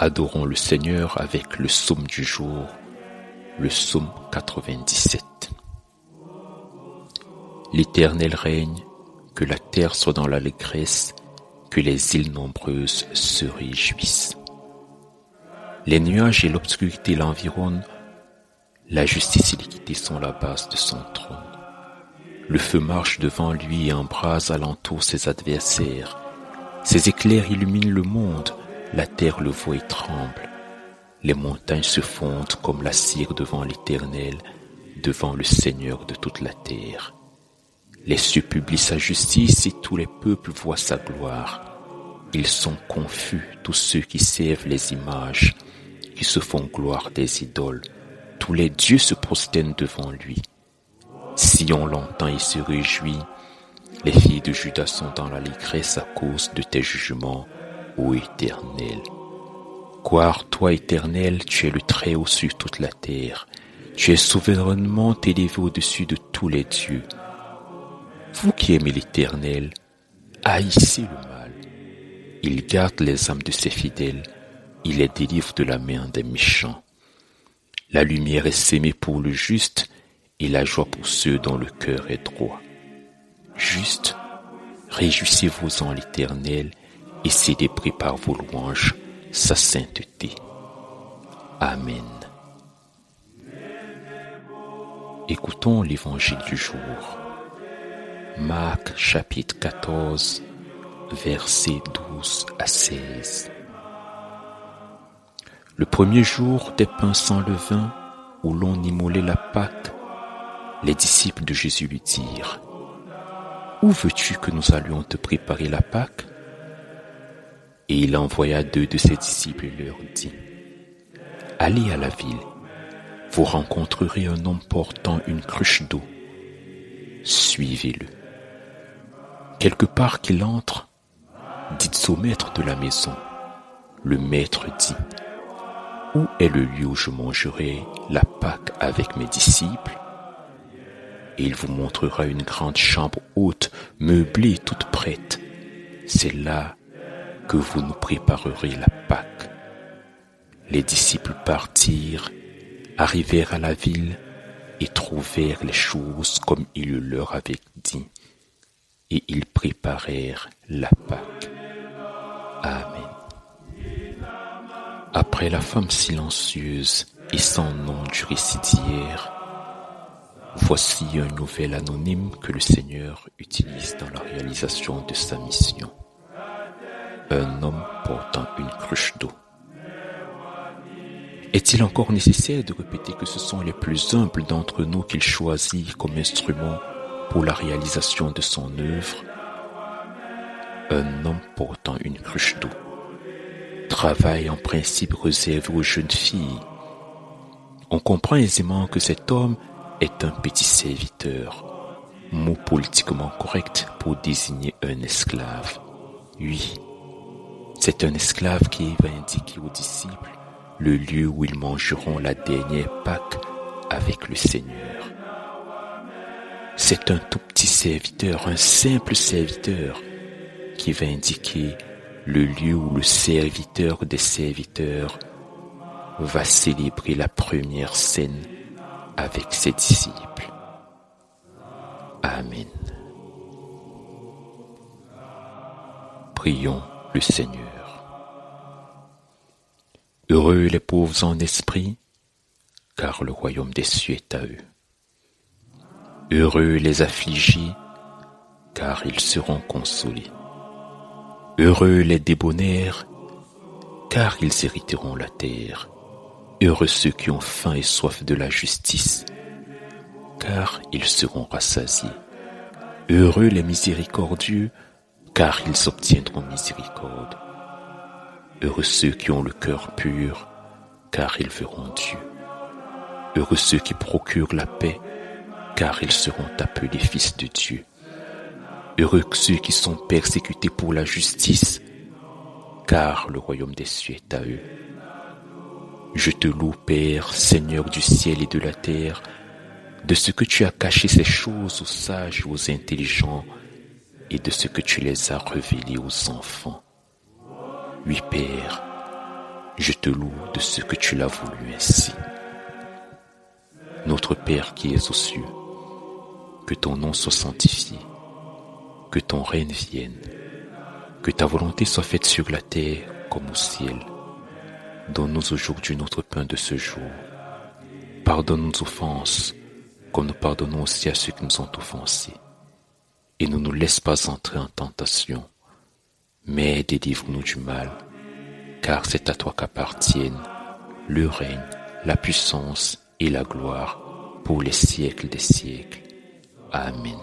Adorons le Seigneur avec le psaume du jour, le psaume 97. L'Éternel règne, que la terre soit dans l'allégresse, que les îles nombreuses se réjouissent. Les nuages et l'obscurité l'environnent, la justice et l'équité sont la base de son trône. Le feu marche devant lui et embrase alentour ses adversaires. Ses éclairs illuminent le monde, la terre le voit et tremble. Les montagnes se fondent comme la cire devant l'Éternel, devant le Seigneur de toute la terre. Les cieux publient sa justice et tous les peuples voient sa gloire. Ils sont confus, tous ceux qui servent les images, qui se font gloire des idoles. Tous les dieux se prosternent devant lui. Sion l'entend et se réjouit. Les filles de Juda sont dans l'allégresse à cause de tes jugements, ô Éternel. Gloire, toi, Éternel, tu es le Très-Haut sur toute la terre. Tu es souverainement élevé au-dessus de tous les dieux. Vous qui aimez l'Éternel, haïssez le mal. Il garde les âmes de ses fidèles, il les délivre de la main des méchants. La lumière est sémée pour le juste et la joie pour ceux dont le cœur est droit. Juste, réjouissez-vous en l'Éternel et célébrez par vos louanges sa sainteté. Amen. Écoutons l'évangile du jour. Marc chapitre 14, versets 12 à 16. Le premier jour des pains sans levain, où l'on immolait la Pâque, les disciples de Jésus lui dirent : « Où veux-tu que nous allions te préparer la Pâque ? Et il envoya 2 de ses disciples et leur dit : « Allez à la ville, vous rencontrerez un homme portant une cruche d'eau. Suivez-le. Quelque part qu'il entre, dites au maître de la maison. Le maître dit : Où est le lieu où je mangerai la Pâque avec mes disciples ? Et il vous montrera une grande chambre haute, meublée, toute prête. C'est là que vous nous préparerez la Pâque. Les disciples partirent, arrivèrent à la ville et trouvèrent les choses comme il leur avait dit. Et ils préparèrent la Pâque. Amen. Après la femme silencieuse et sans nom du récit d'hier, voici un nouvel anonyme que le Seigneur utilise dans la réalisation de sa mission. Un homme portant une cruche d'eau. Est-il encore nécessaire de répéter que ce sont les plus humbles d'entre nous qu'il choisit comme instrument pour la réalisation de son œuvre ? Un homme portant une cruche d'eau. Travail en principe réservé aux jeunes filles. On comprend aisément que cet homme est un petit serviteur, mot politiquement correct pour désigner un esclave. Oui, c'est un esclave qui va indiquer aux disciples le lieu où ils mangeront la dernière Pâque avec le Seigneur. C'est un tout petit serviteur, un simple serviteur, qui va indiquer le lieu où le serviteur des serviteurs va célébrer la première scène avec ses disciples. Amen. Prions le Seigneur. Heureux les pauvres en esprit, car le royaume des cieux est à eux. Heureux les affligés, car ils seront consolés. Heureux les débonnaires, car ils hériteront la terre. Heureux ceux qui ont faim et soif de la justice, car ils seront rassasiés. Heureux les miséricordieux, car ils obtiendront miséricorde. Heureux ceux qui ont le cœur pur, car ils verront Dieu. Heureux ceux qui procurent la paix, car ils seront appelés fils de Dieu. Heureux ceux qui sont persécutés pour la justice, car le royaume des cieux est à eux. Je te loue, Père, Seigneur du ciel et de la terre, de ce que tu as caché ces choses aux sages et aux intelligents, et de ce que tu les as révélées aux enfants. Oui, Père, Je te loue de ce que tu l'as voulu ainsi. Notre Père qui es aux cieux, que ton nom soit sanctifié, que ton règne vienne, que ta volonté soit faite sur la terre comme au ciel. Donne-nous aujourd'hui notre pain de ce jour. Pardonne nos offenses, comme nous pardonnons aussi à ceux qui nous ont offensés. Et ne nous laisse pas entrer en tentation, mais délivre-nous du mal, car c'est à toi qu'appartiennent le règne, la puissance et la gloire pour les siècles des siècles. Amen.